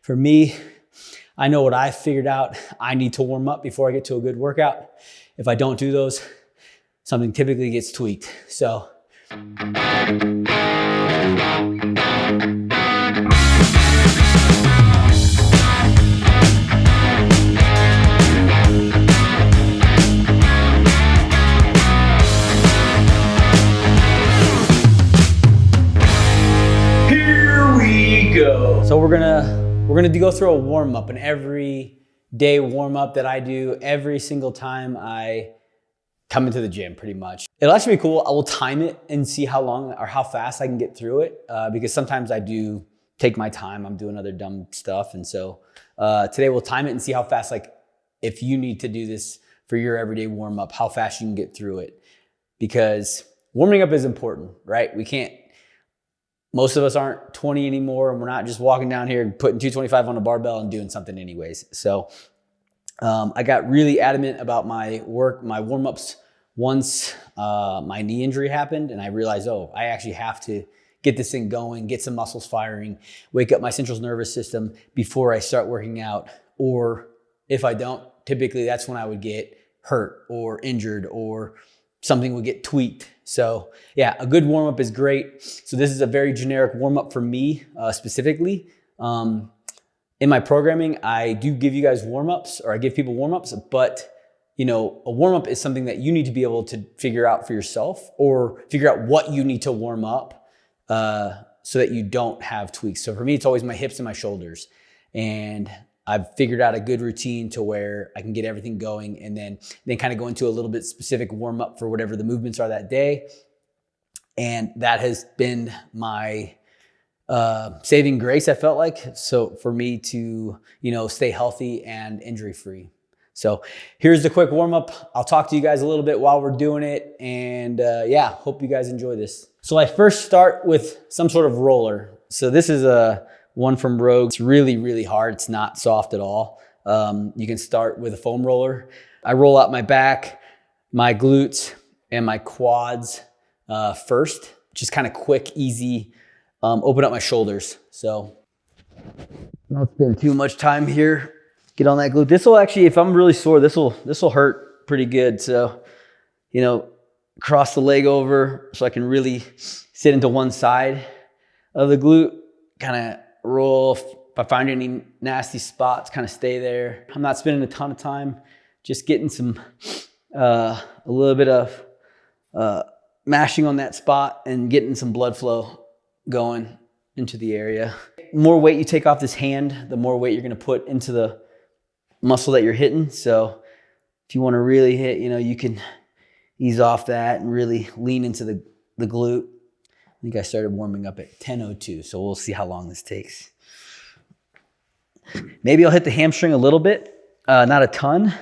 For me, I know what I figured out. I need to warm up before I get to a good workout. If I don't do those, something typically gets tweaked. So. So we're gonna go through a warm up, an everyday warm up that I do every single time I come into the gym, pretty much. It'll actually be cool. I will time it and see how long or how fast I can get through it, because sometimes I do take my time. I'm doing other dumb stuff, and so today we'll time it and see how fast. Like if you need to do this for your everyday warm up, how fast you can get through it, because warming up is important, right? Most of us aren't 20 anymore, and we're not just walking down here and putting 225 on a barbell and doing something anyways. So I got really adamant about my warm-ups once my knee injury happened, and I realized, oh, I actually have to get this thing going, get some muscles firing, wake up my central nervous system before I start working out. Or if I don't, typically that's when I would get hurt or injured or something would get tweaked. So yeah, a good warm-up is great. So this is a very generic warm-up for me specifically. In my programming, I do give you guys warm-ups, or I give people warm-ups, but a warm-up is something that you need to be able to figure out for yourself, or figure out what you need to warm up so that you don't have tweaks. So for me, it's always my hips and my shoulders. And I've figured out a good routine to where I can get everything going, and then kind of go into a little bit specific warm up for whatever the movements are that day. And that has been my saving grace, I felt like. So for me to, stay healthy and injury free. So here's the quick warm up. I'll talk to you guys a little bit while we're doing it. And yeah, hope you guys enjoy this. So I first start with some sort of roller. So this is one from Rogue. It's really, really hard. It's not soft at all. You can start with a foam roller. I roll out my back, my glutes, and my quads first. Just kind of quick, easy, open up my shoulders. So not spend too much time here. Get on that glute. This will actually, if I'm really sore, this will hurt pretty good. So, cross the leg over so I can really sit into one side of the glute, kind of roll. If I find any nasty spots, kind of stay there. I'm not spending a ton of time, just getting some, a little bit of mashing on that spot and getting some blood flow going into the area. The more weight you take off this hand, the more weight you're going to put into the muscle that you're hitting. So if you want to really hit, you can ease off that and really lean into the glute. I think I started warming up at 10:02, so we'll see how long this takes. Maybe I'll hit the hamstring a little bit, not a ton,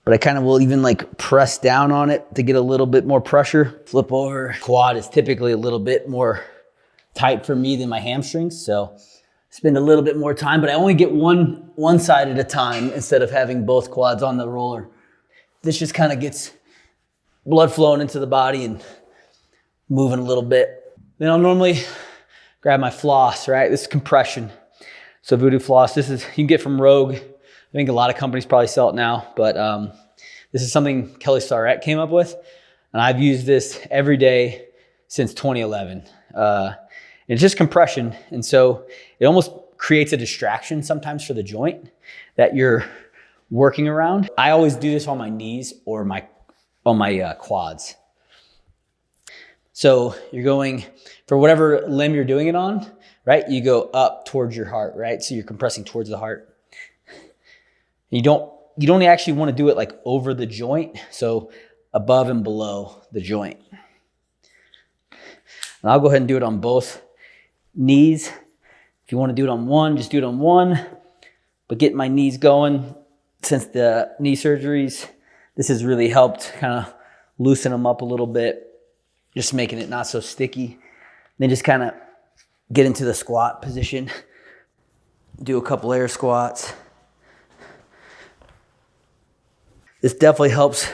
but I kind of will even press down on it to get a little bit more pressure. Flip over. Quad is typically a little bit more tight for me than my hamstrings, so spend a little bit more time, but I only get one side at a time instead of having both quads on the roller. This just kind of gets blood flowing into the body and moving a little bit. Then I'll normally grab my floss, right? This is compression. So VooDoo Floss, you can get from Rogue. I think a lot of companies probably sell it now, but this is something Kelly Starrett came up with. And I've used this every day since 2011. And it's just compression. And so it almost creates a distraction sometimes for the joint that you're working around. I always do this on my knees or on my quads. So you're going for whatever limb you're doing it on, right? You go up towards your heart, right? So you're compressing towards the heart. You don't actually want to do it over the joint, so above and below the joint. And I'll go ahead and do it on both knees. If you want to do it on one, just do it on one. But get my knees going. Since the knee surgeries, this has really helped kind of loosen them up a little bit, just making it not so sticky. Then just kind of get into the squat position. Do a couple air squats. This definitely helps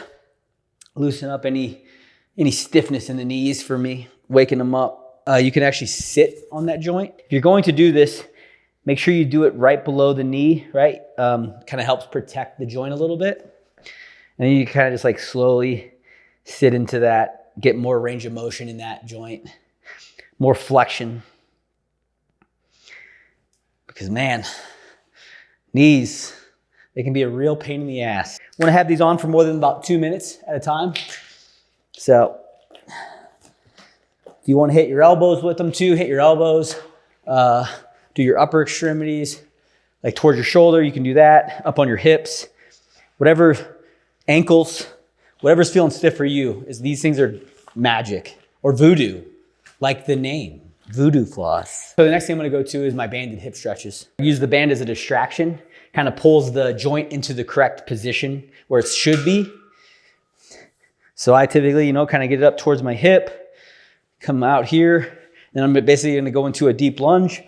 loosen up any stiffness in the knees for me, waking them up. You can actually sit on that joint. If you're going to do this, Make sure you do it right below the knee, right? Kind of helps protect the joint a little bit. And then you kind of just like slowly sit into that, get more range of motion in that joint, more flexion. Because man, knees, they can be a real pain in the ass. Want to have these on for more than about 2 minutes at a time. So if you want to hit your elbows with them too, hit your elbows. Do your upper extremities, like towards your shoulder, you can do that, up on your hips. Whatever, ankles, whatever's feeling stiff for you, is these things are magic. Or voodoo, like the name, VooDoo Floss. So the next thing I'm gonna go to is my banded hip stretches. I use the band as a distraction, kind of pulls the joint into the correct position where it should be. So I typically, kind of get it up towards my hip, come out here, and I'm basically gonna go into a deep lunge.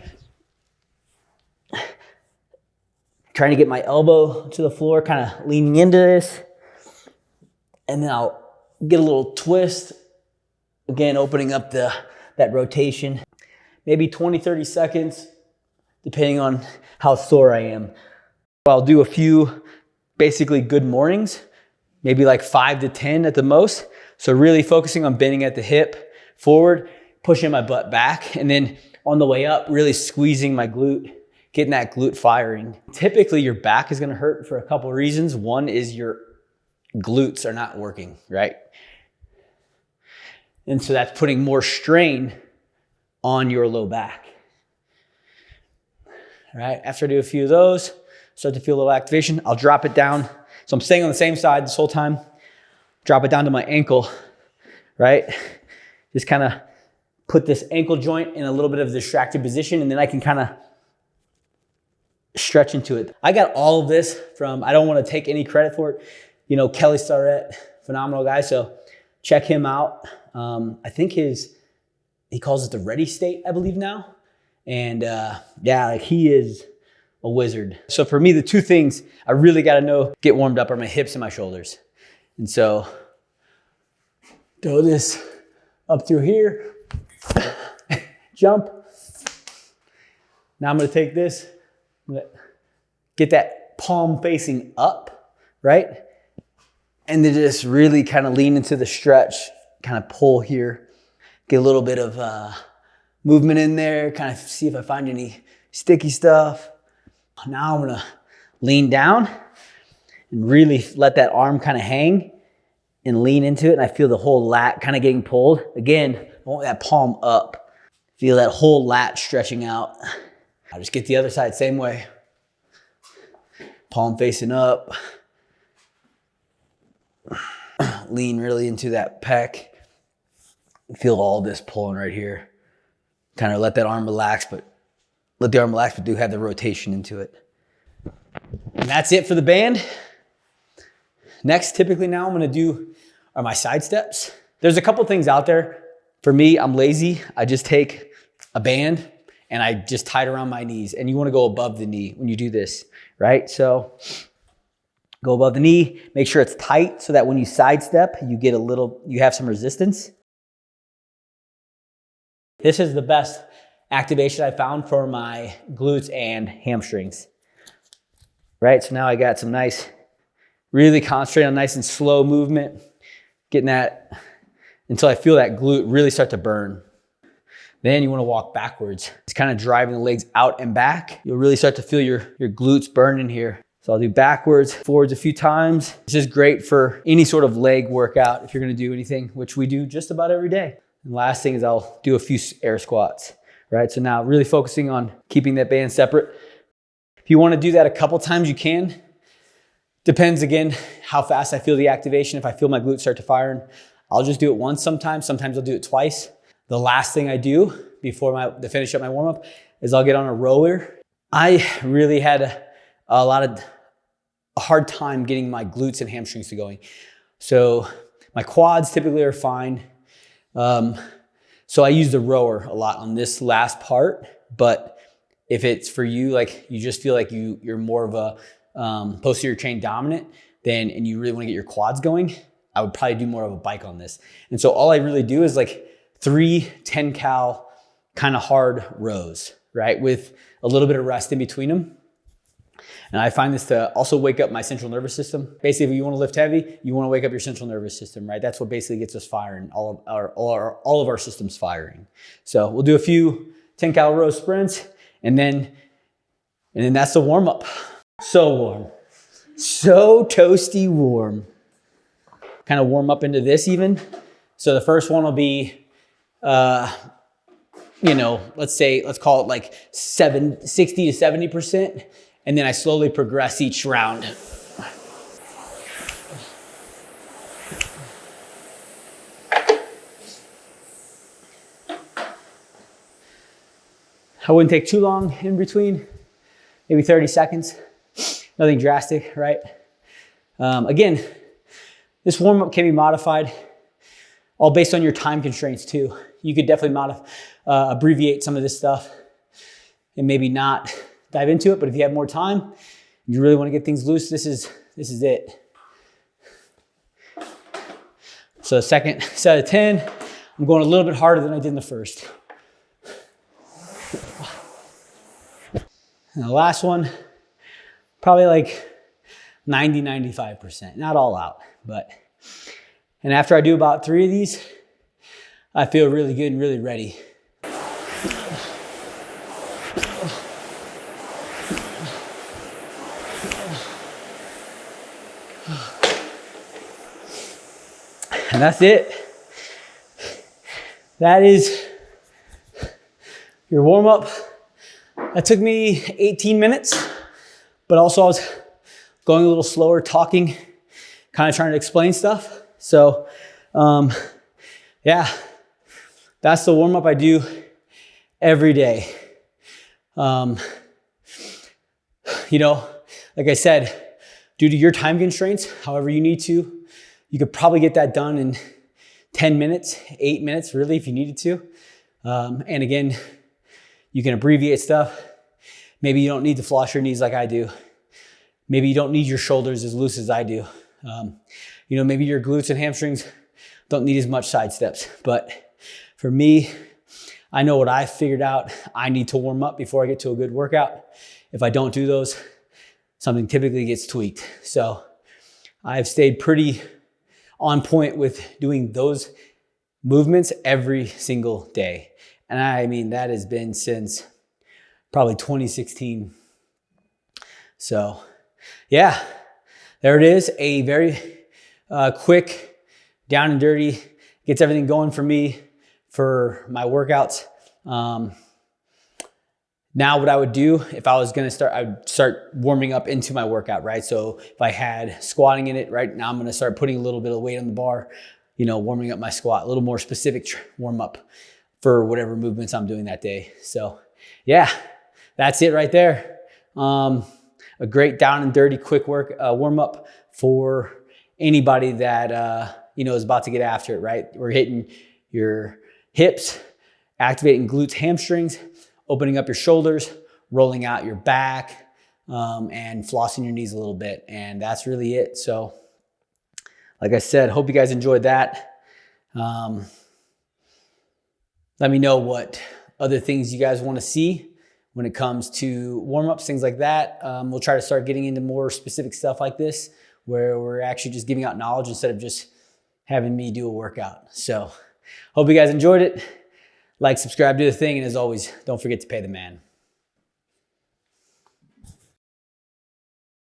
Trying to get my elbow to the floor, kind of leaning into this. And then I'll get a little twist. Again, opening up that rotation. Maybe 20, 30 seconds, depending on how sore I am. I'll do a few basically good mornings, maybe like 5 to 10 at the most. So really focusing on bending at the hip forward, pushing my butt back, and then on the way up, really squeezing my glute, getting that glute firing. Typically your back is gonna hurt for a couple of reasons. One is your glutes are not working, right? And so that's putting more strain on your low back. All right, after I do a few of those, start to feel a little activation, I'll drop it down. So I'm staying on the same side this whole time. Drop it down to my ankle, right? Just kind of put this ankle joint in a little bit of a distracted position, and then I can kind of stretch into it. I got all of this from, I don't want to take any credit for it, Kelly Starrett, phenomenal guy. So check him out. I think he calls it the ready state, I believe now. And he is a wizard. So for me, the two things I really got to get warmed up are my hips and my shoulders. And so throw this up through here, jump. Now I'm going to take this, get that palm facing up, right? And then just really kind of lean into the stretch, kind of pull here, get a little bit of movement in there, kind of see if I find any sticky stuff. Now I'm gonna lean down and really let that arm kind of hang and lean into it. And I feel the whole lat kind of getting pulled. Again, I want that palm up. Feel that whole lat stretching out. I'll just get the other side, same way. Palm facing up. Lean really into that pec. Feel all this pulling right here. Kind of let that arm relax, but do have the rotation into it. And that's it for the band. Next, typically now I'm gonna do are my side steps. There's a couple things out there. For me, I'm lazy. I just take a band and I just tie it around my knees. And you wanna go above the knee when you do this, right? So go above the knee, make sure it's tight so that when you sidestep, you have some resistance. This is the best activation I found for my glutes and hamstrings, right? So now I got some nice, really concentrate on nice and slow movement, getting that until I feel that glute really start to burn. Then you want to walk backwards. It's kind of driving the legs out and back. You'll really start to feel your glutes burning here. So I'll do backwards, forwards a few times. This is great for any sort of leg workout if you're going to do anything, which we do just about every day. And last thing is I'll do a few air squats, right? So now really focusing on keeping that band separate. If you want to do that a couple times, you can. Depends again how fast I feel the activation. If I feel my glutes start to fire, I'll just do it once sometimes. Sometimes I'll do it twice. The last thing I do before to finish up my warm up is I'll get on a rower. I really had a hard time getting my glutes and hamstrings to going. So my quads typically are fine. So I use the rower a lot on this last part, but if it's for you, like you just feel like you're more of a posterior chain dominant, and you really want to get your quads going, I would probably do more of a bike on this. And so all I really do is like 3 10 cal kind of hard rows, right? With a little bit of rest in between them. And I find this to also wake up my central nervous system. Basically, if you want to lift heavy, you want to wake up your central nervous system, right? That's what basically gets us firing, all of our systems firing. So we'll do a few 10 cal row sprints, and then that's the warm up. So warm, so toasty warm. Kind of warm up into this even. So the first one will be, you know, let's call it like 60 to 70%. And then I slowly progress each round. I wouldn't take too long in between, maybe 30 seconds. Nothing drastic, right? Again, this warm-up can be modified, all based on your time constraints too. You could definitely abbreviate some of this stuff and maybe not dive into it, but if you have more time, and you really want to get things loose, this is it. So the second set of 10, I'm going a little bit harder than I did in the first. And the last one, probably like 90, 95%, not all out, and after I do about 3 of these, I feel really good and really ready. And that's it. That is your warm up. That took me 18 minutes, but also I was going a little slower, talking, kind of trying to explain stuff. So, yeah, that's the warm up I do every day. You know, like I said, due to your time constraints, however you need to, you could probably get that done in 10 minutes, 8 minutes, really, if you needed to. And again, you can abbreviate stuff. Maybe you don't need to floss your knees like I do. Maybe you don't need your shoulders as loose as I do. You know, maybe your glutes and hamstrings don't need as much side steps. But for me, I know what I figured out. I need to warm up before I get to a good workout. If I don't do those, something typically gets tweaked. So I've stayed pretty on point with doing those movements every single day. And I mean, that has been since probably 2016. So yeah, there it is. A very quick, down and dirty, gets everything going for me for my workouts. Now what I would do if I was gonna start, I would start warming up into my workout, right? So if I had squatting in it, right now I'm gonna start putting a little bit of weight on the bar, you know, warming up my squat, a little more specific warm up for whatever movements I'm doing that day. So yeah, that's it right there. A great down and dirty quick warm up for anybody that, you know, is about to get after it, right? We're hitting your hips, activating glutes, hamstrings, opening up your shoulders, rolling out your back, and flossing your knees a little bit. And that's really it. So like I said, hope you guys enjoyed that. Let me know what other things you guys want to see when it comes to warm-ups, things like that. We'll try to start getting into more specific stuff like this, where we're actually just giving out knowledge instead of just having me do a workout. So hope you guys enjoyed it. Like, subscribe, do the thing, and as always, don't forget to pay the man.